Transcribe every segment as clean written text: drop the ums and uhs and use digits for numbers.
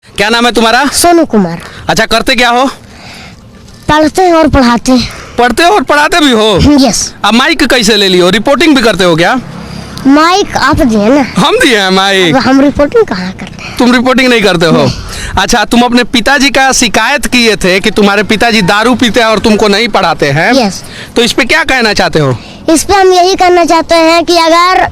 क्या नाम है तुम्हारा? सोनू कुमार। अच्छा, करते क्या हो? पढ़ते हैं और पढ़ाते हैं। पढ़ते हो और पढ़ाते भी हो? यस। अब माइक कैसे ले लियो? रिपोर्टिंग भी करते हो क्या? माइक आप दिए ना, हम दिए हैं माइक। हम रिपोर्टिंग कहाँ करते हैं? तुम रिपोर्टिंग नहीं करते हो? अच्छा, तुम अपने पिताजी का शिकायत किए थे कि तुम्हारे पिताजी दारू पीते हैं और तुमको नहीं पढ़ाते हैं। यस। तो इस पे क्या कहना चाहते हो? इस पे हम यही करना चाहते हैं कि अगर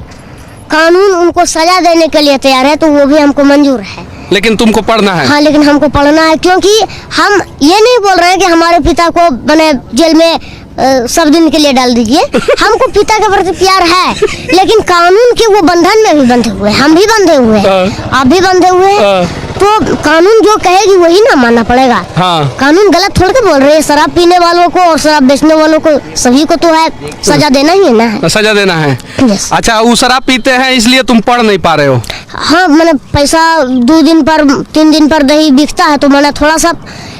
कानून उनको सजा देने के लिए तैयार है तो वो भी हमको मंजूर है, लेकिन तुमको पढ़ना है। हाँ, लेकिन हमको पढ़ना है, क्योंकि हम ये नहीं बोल रहे हैं कि हमारे पिता को बने जेल में सब दिन के लिए डाल दीजिए। हमको पिता के प्रति प्यार है, लेकिन कानून के वो बंधन में भी बंधे हुए हैं, हम भी बंधे हुए हैं, आप भी बंधे हुए हैं। तो कानून जो कहेगी वही ना मानना पड़ेगा। हाँ। कानून गलत थोड़ के बोल रहे हैं। शराब पीने वालों को और शराब बेचने वालों को सभी को तो है सजा देना ही है ना। सजा देना है। यस। अच्छा, वो शराब पीते हैं इसलिए तुम पढ़ नहीं पा रहे हो? हाँ, मैंने पैसा 2 दिन पर 3 दिन पर दही बिकता है तो मैंने थोड़ा सा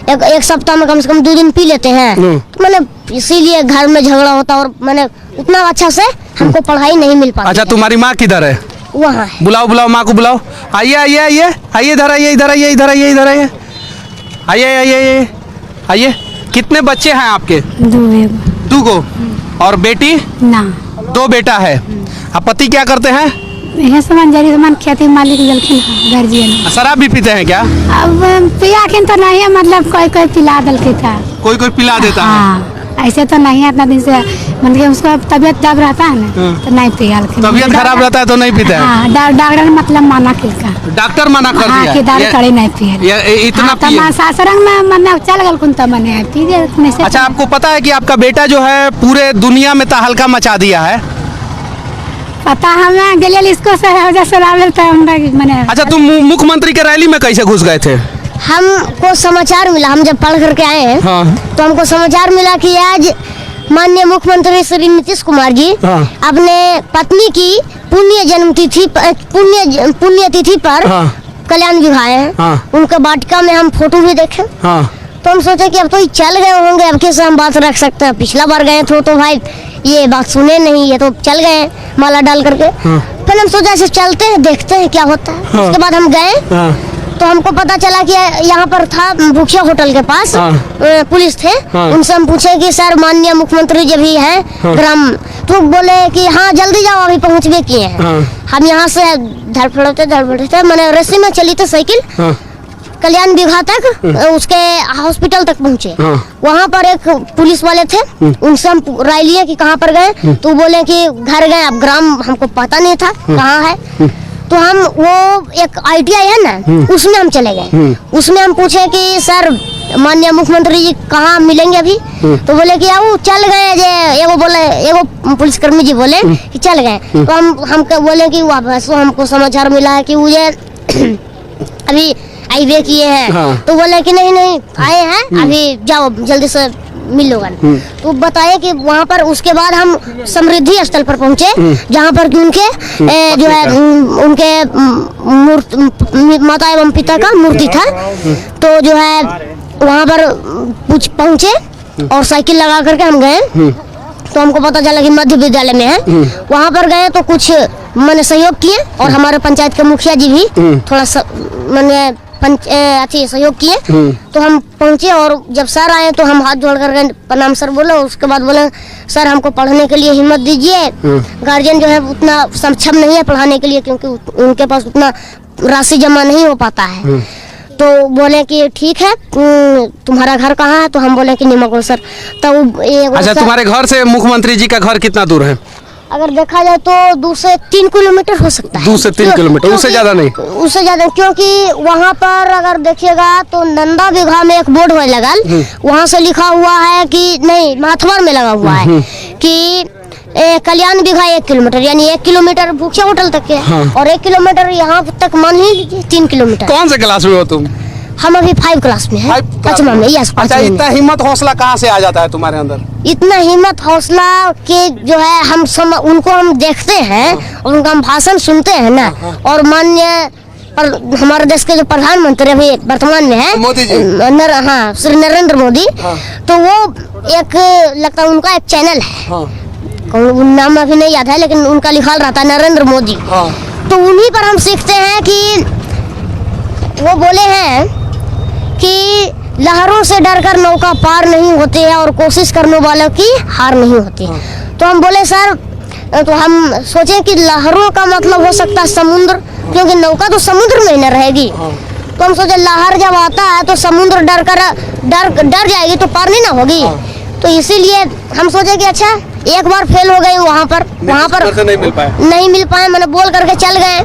एक सप्ताह में कम से कम 2 दिन पी लेते हैं। तो मैंने इसीलिए घर में झगड़ा होता और मैंने उतना अच्छा से हमको पढ़ाई नहीं मिल पाती। अच्छा, तुम्हारी माँ किधर है? वहाँ है। बुलाओ बुलाओ माँ को बुलाओ। आइए आइए आइए आइए, इधर आइए, इधर आइए, इधर आइए, इधर आइए, आइए आइए आइए आइए। कितने बच्चे हैं आपके? 2 गो। और बेटी? ना। 2 बेटा है। अब पति क्या करते हैं? यह सामान खेती मालिक गार्जियन। शराब भी पीते हैं क्या? अब पिया के तो नहीं है, मतलब कोई पिला दल के था, कोई पिला देता है। हाँ, ऐसे तो नहीं है इतना दिन से, मतलब उसका तबियत दब रहता है ना तो नहीं पिया। तबियत खराब रहता है तो नहीं पीता है। हाँ, डॉक्टर मतलब मना किया। डॉक्टर मना कर दिया? कि दारू कड़ी नहीं पिए। इतना पिए? सासरंग में मतलब चल गल कुन तो मने पी गए। अच्छा, आपको पता है कि आपका बेटा जो है पूरे दुनिया में तहलका मचा दिया है? पता हमें गलियल इसको से मैंने। अच्छा, तुम मुख्यमंत्री के रैली में कैसे घुस गए थे? हमको समाचार मिला, हम जब पढ़ करके आए हैं। हाँ। तो हमको समाचार मिला कि आज माननीय मुख्यमंत्री श्री नीतीश कुमार जी अपने पत्नी की पुण्यतिथि पर कल्याण विवाह है। उनके वाटिका में हम फोटो भी देखे। तो हम सोचे कि अब तो चल गए होंगे, अब कैसे हम बात रख सकते हैं। पिछला बार गए थे तो भाई ये बात सुने नहीं, ये तो चल गए माला डाल करके। फिर हम सोचा ऐसे चलते हैं, देखते हैं क्या होता है। उसके बाद हम गए तो हमको पता चला कि यहाँ पर था भूखिया होटल के पास पुलिस थे। उनसे हम पूछे कि सर माननीय मुख्यमंत्री जी भी हैं ग्राम, तो बोले कि हाँ जल्दी जाओ, अभी पहुँच भी किए हैं। हम यहाँ से धड़फड़ते मैंने रस्सी में चली थी साइकिल कल्याण विवाह तक, उसके हॉस्पिटल तक पहुँचे। वहाँ पर एक पुलिस वाले थे, उनसे हम राय लिए कि कहाँ पर गए, तो बोले कि घर गए। अब ग्राम हमको पता नहीं था कहाँ है, तो हम वो एक ITI है ना, उसमें हम चले गए। उसमें हम पूछे कि सर माननीय मुख्यमंत्री जी कहाँ मिलेंगे अभी, तो बोले कि आओ चल गए। एगो पुलिसकर्मी जी बोले कि चल गए। तो हम बोले कि वापस हमको समाचार मिला है कि वो अभी आईवे किए हैं। तो बोले कि नहीं आए हैं, अभी जाओ जल्दी से मिल लोगा। तो बताए कि वहाँ पर उसके बाद हम समृद्धि स्थल पर पहुँचे, जहाँ पर कि उनके जो है उनके माता एवं पिता का मूर्ति था। तो जो है वहाँ पर पहुँचे और साइकिल लगा करके हम गए। तो हमको पता चला कि मध्य विद्यालय में है। वहाँ पर गए तो कुछ मैंने सहयोग किए और हमारे पंचायत के मुखिया जी भी थोड़ा मैंने सहयोग किए। तो हम पहुंचे और जब सर आए तो हम हाथ जोड़ कर प्रणाम सर बोले। उसके बाद बोले सर हमको पढ़ने के लिए हिम्मत दीजिए। गार्जियन जो है उतना सक्षम नहीं है पढ़ाने के लिए, क्योंकि उनके पास उतना राशि जमा नहीं हो पाता है। तो बोले कि ठीक है, तुम्हारा घर कहाँ है? तो हम बोले कि निमकोल सर। तो अच्छा, तुम्हारे घर से मुख्यमंत्री जी का घर कितना दूर है? अगर देखा जाए तो 2 से 3 किलोमीटर हो सकता है। 2 से 3 किलोमीटर, उससे ज्यादा नहीं? उससे ज्यादा, क्योंकि वहाँ पर अगर देखिएगा तो नंदा बिघा में एक बोर्ड है लगा, वहाँ से लिखा हुआ है कि नहीं, माथवर में लगा हुआ है कि कल्याण बिघा 1 किलोमीटर, यानी 1 किलोमीटर भूखिया होटल तक है। और 1 किलोमीटर यहाँ तक मान ही लीजिए 3 किलोमीटर। कौन से क्लास में हो तुम? हम अभी 5 क्लास में हैं, 5वां में। यस। अच्छा, इतना हिम्मत हौसला कहाँ से आ जाता है तुम्हारे अंदर? इतना हिम्मत हौसला के जो है उनको हम देखते हैं और उनका हम भाषण सुनते हैं ना। और माननीय हमारे देश के जो प्रधानमंत्री अभी वर्तमान में है मोदी जी, हाँ श्री नरेंद्र मोदी। तो वो एक लगता है उनका एक चैनल है, नाम अभी नहीं याद है, लेकिन उनका लिखा रहता है नरेंद्र मोदी। तो उन्हीं पर हम सीखते हैं कि वो बोले हैं कि लहरों से डरकर नौका पार नहीं होती है और कोशिश करने वालों की हार नहीं होती। तो हम बोले सर, तो हम सोचे कि लहरों का मतलब हो सकता है समुद्र, क्योंकि नौका तो समुद्र में ही न रहेगी। तो हम सोचे लहर जब आता है तो समुद्र डर जाएगी तो पार नहीं ना होगी। तो इसीलिए हम सोचे कि अच्छा एक बार फेल हो गए वहाँ पर नहीं मिल पाए, मैंने बोल करके चल गए।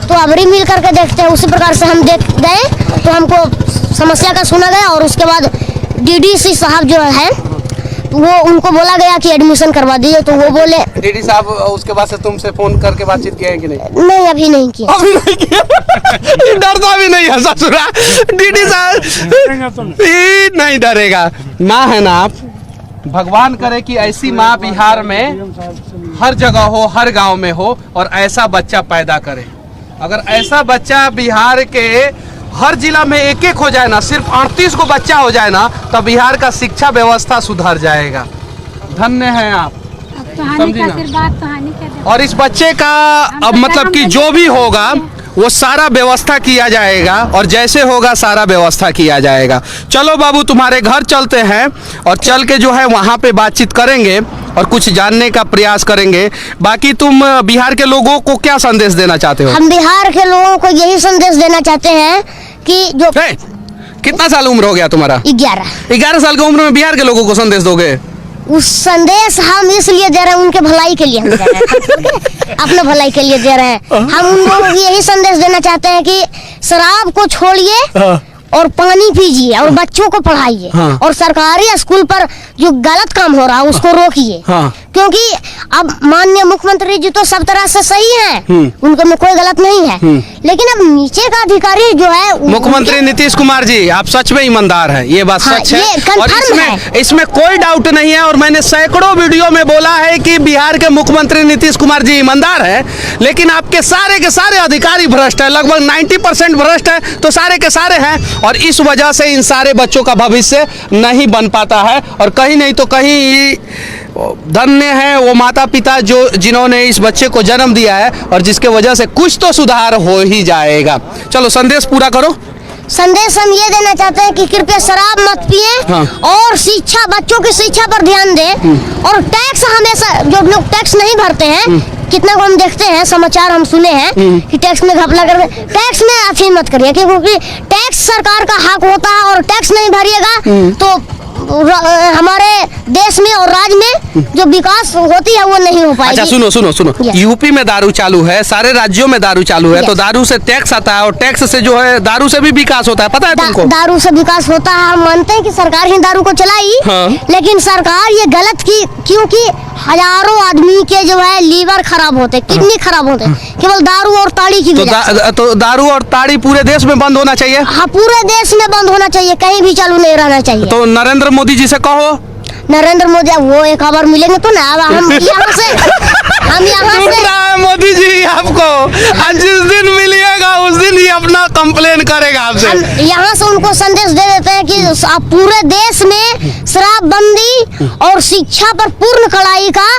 तो अबरी मिल करके देखते हैं, उसी प्रकार से हम देख गए। तो हमको समस्या का सुना गया और उसके बाद डीडीसी साहब जो है वो उनको बोला गया कि एडमिशन करवा दीजिए। तो वो बोले डीडी साहब उसके बाद से तुमसे फोन करके बातचीत किया है कि नहीं? नहीं, अभी नहीं किया। अभी नहीं किया। डरता भी नहीं है ससुरा डीडी साहब, नहीं डरेगा। माँ है ना आप, भगवान करे कि ऐसी माँ बिहार में हर जगह हो, हर गांव में हो और ऐसा बच्चा पैदा करे। अगर ऐसा बच्चा बिहार के हर जिला में एक एक हो जाए ना, सिर्फ 38 को बच्चा हो जाए ना, तो बिहार का शिक्षा व्यवस्था सुधर जाएगा। धन्य हैं आप, समझी ना। और इस बच्चे का अब मतलब कि जो भी होगा वो सारा व्यवस्था किया जाएगा और जैसे होगा सारा व्यवस्था किया जाएगा। चलो बाबू तुम्हारे घर चलते हैं और चल के जो है वहाँ पे बातचीत करेंगे और कुछ जानने का प्रयास करेंगे। बाकी तुम बिहार के लोगों को क्या संदेश देना चाहते हो? हम बिहार के लोगों को यही संदेश देना चाहते हैं कि जो कितना साल उम्र हो गया तुम्हारा? 11 साल की उम्र में बिहार के लोगों को संदेश दोगे? उस संदेश हम इसलिए दे रहे हैं, उनके भलाई के लिए हम दे रहे हैं। अपने भलाई के लिए दे रहे हैं। हम उन लोगों को यही संदेश देना चाहते हैं कि शराब को छोड़िए और पानी पीजिए और बच्चों को पढ़ाइए। और सरकारी स्कूल पर जो गलत काम हो रहा है उसको रोकिए। क्योंकि अब माननीय मुख्यमंत्री जी तो सब तरह से सही हैं, उनको में कोई गलत नहीं है, लेकिन अब नीचे का अधिकारी जो है मुख्यमंत्री नीतीश कुमार जी, आप सच में ईमानदार हैं, ये बात सच है और इसमें कोई डाउट नहीं है। और मैंने सैकड़ों वीडियो में बोला है कि बिहार के मुख्यमंत्री नीतीश कुमार जी ईमानदार है, लेकिन आपके सारे के सारे अधिकारी भ्रष्ट है, लगभग 90% भ्रष्ट है, तो सारे के सारे हैं। और इस वजह से इन सारे बच्चों का भविष्य नहीं बन पाता है और कहीं नहीं तो कहीं धन्य है वो माता पिता जो जिन्होंने इस बच्चे को जन्म दिया है और जिसके वजह से कुछ तो सुधार हो ही जाएगा। चलो संदेश पूरा करो। संदेश हम ये देना चाहते हैं कि कृपया शराब मत पिए और शिक्षा, बच्चों की शिक्षा पर ध्यान दें। और टैक्स हमेशा, जो लोग टैक्स नहीं भरते हैं, कितना को हम देखते हैं, समाचार हम सुने हैं कि टैक्स में घपला कर, टैक्स में अफीम मत करिए, क्योंकि टैक्स सरकार का हक होता है और टैक्स नहीं भरिएगा तो हमारे देश में और राज्य में जो विकास होती है वो नहीं हो पाएगी। अच्छा सुनो यूपी में दारू चालू है, सारे राज्यों में दारू चालू है, तो दारू से टैक्स आता है और टैक्स से जो है दारू से भी विकास होता है, पता है तुमको? दारू से विकास होता है, हम मानते हैं कि सरकार ही दारू को चलाई। लेकिन सरकार ये गलत की, क्योंकि हजारों आदमी के जो है लीवर खराब होते, किडनी खराब होते केवल दारू और ताड़ी की वजह। तो दारू और ताड़ी पूरे देश में बंद होना चाहिए। हाँ, पूरे देश में बंद होना चाहिए, कहीं भी चालू नहीं रहना चाहिए। तो नरेंद्र मोदी जी से कहो। नरेंद्र मोदी वो एक खबर मिलेंगे तो ना, हम यहाँ से मोदी जी आपको जिस दिन मिलिएगा उस दिन ही अपना कंप्लेन करेगा आपसे। हम यहाँ से उनको संदेश दे देते हैं कि आप पूरे देश में शराबबंदी और शिक्षा पर पूर्ण कड़ाई का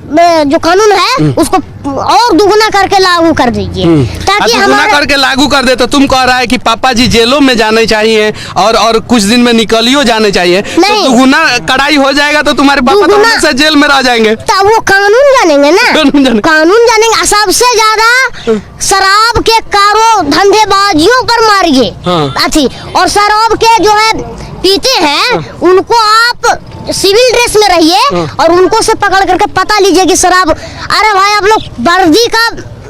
जो कानून है उसको और दुगुना करके लागू कर दीजिए, ताकि दुगुना करके लागू कर दे। तो तुम कह रहा है कि पापा जी जेलों में जाने चाहिए और कुछ दिन में निकलियो जाने चाहिए, तो दुगुना कड़ाई हो जाएगा तो तुम्हारे पापा तो से जेल में रह जाएंगे। तो वो कानून जानेंगे ना, कानून जानेंगे। सबसे ज्यादा शराब के धंधेबाजियों पर मारिए और शराब के जो है पीते हैं उनको आप सिविल ड्रेस में रहिए और उनको से पकड़ करके पता लीजिए कि शराब, अरे भाई आप लोग वर्दी का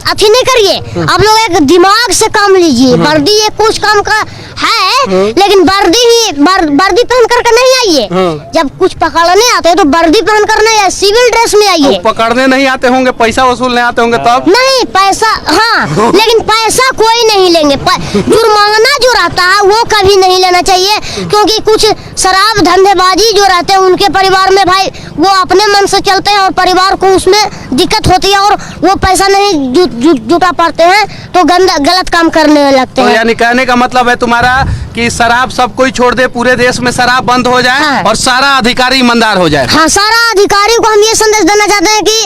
अथी नहीं करिए, आप लोग एक दिमाग से काम लीजिए। वर्दी ये कुछ काम का है, लेकिन वर्दी पहन करके नहीं आइए। जब कुछ पकड़ने आते हैं तो वर्दी पहन कर नहीं आइए, सिविल ड्रेस में आइए। पकड़ने नहीं आते होंगे, पैसा वसूलने आते होंगे तब? नहीं, पैसा लेकिन पैसा कोई नहीं लेंगे। जुर्माना जो रहता है वो कभी नहीं लेना चाहिए, क्योंकि कुछ शराब धंधेबाजी जो रहते हैं उनके परिवार में भाई वो अपने मन से चलते हैं और परिवार को उसमें दिक्कत होती है और वो पैसा नहीं जुटा पाते हैं तो गलत काम करने लगते हैं। यानी कहने का मतलब है तुम्हारा कि शराब सब कोई छोड़ दे, पूरे देश में शराब बंद हो जाए। हाँ। और सारा अधिकारी ईमानदार हो जाए। हाँ, सारा अधिकारी को हम ये संदेश देना चाहते हैं कि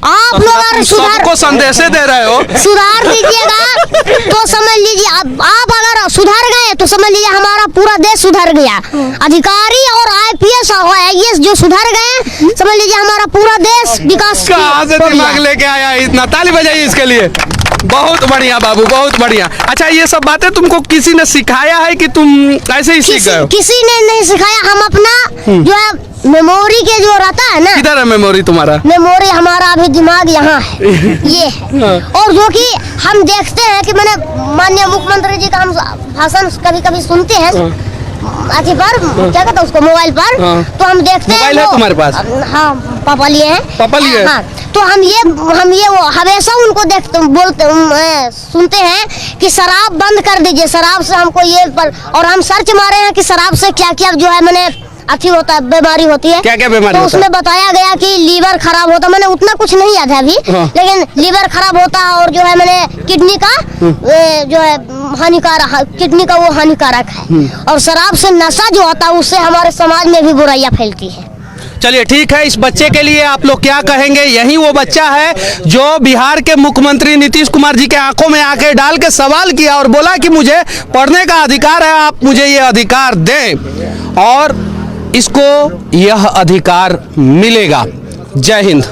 आप लोग अगर सबको संदेश दे रहे हो, सुधार दीजिएगा तो समझ लीजिए आप अगर सुधार गए तो समझ लीजिए हमारा पूरा देश सुधर गया। अधिकारी और IPS और IAS जो सुधर गए समझ लीजिए हमारा पूरा देश विकास। कहाँ से दिमाग लेके आया इतना? ताली बजाइए इसके लिए। बहुत बढ़िया बाबू, बहुत बढ़िया। अच्छा, ये सब बातें तुमको किसी ने सिखाया है कि तुम ऐसे ही सीख गए हो? किसी ने नहीं सिखाया, हम अपना जो है मेमोरी के जो रहता है ना। किधर है मेमोरी तुम्हारा? मेमोरी हमारा अभी दिमाग यहाँ है, ये है। और जो कि हम देखते हैं कि मैंने माननीय मुख्यमंत्री जी का हम भाषण कभी कभी सुनते हैं अथी पर, क्या कहते हैं उसको, मोबाइल पर। तो हम देखते हैं। मोबाइल है तुम्हारे पास? हाँ, पापा लिए हैं। पापा लिए? हाँ, तो हम ये वो हमेशा उनको देखते बोलते सुनते हैं कि शराब बंद कर दीजिए, शराब से हमको ये और हम सर्च मारे हैं कि शराब से क्या क्या जो है मैंने अच्छी होता है, बीमारी होती है। क्या क्या बीमारी तो होता है? उसमें बताया गया कि लीवर खराब होता, मैंने उतना कुछ नहीं याद है अभी। लेकिन लीवर खराब होता है और जो है मैंने किडनी का जो है हानिकारक, किडनी का वो हानिकारक है। और शराब से नशा जो होता है उससे हमारे समाज में भी बुराइयां फैलती है। चलिए ठीक है, इस बच्चे के लिए आप लोग क्या कहेंगे? यही वो बच्चा है जो बिहार के मुख्यमंत्री नीतीश कुमार जी के आंखों में आंखें डाल के सवाल किया और बोला कि मुझे पढ़ने का अधिकार है, आप मुझे ये अधिकार दें, और इसको यह अधिकार मिलेगा। जय हिंद।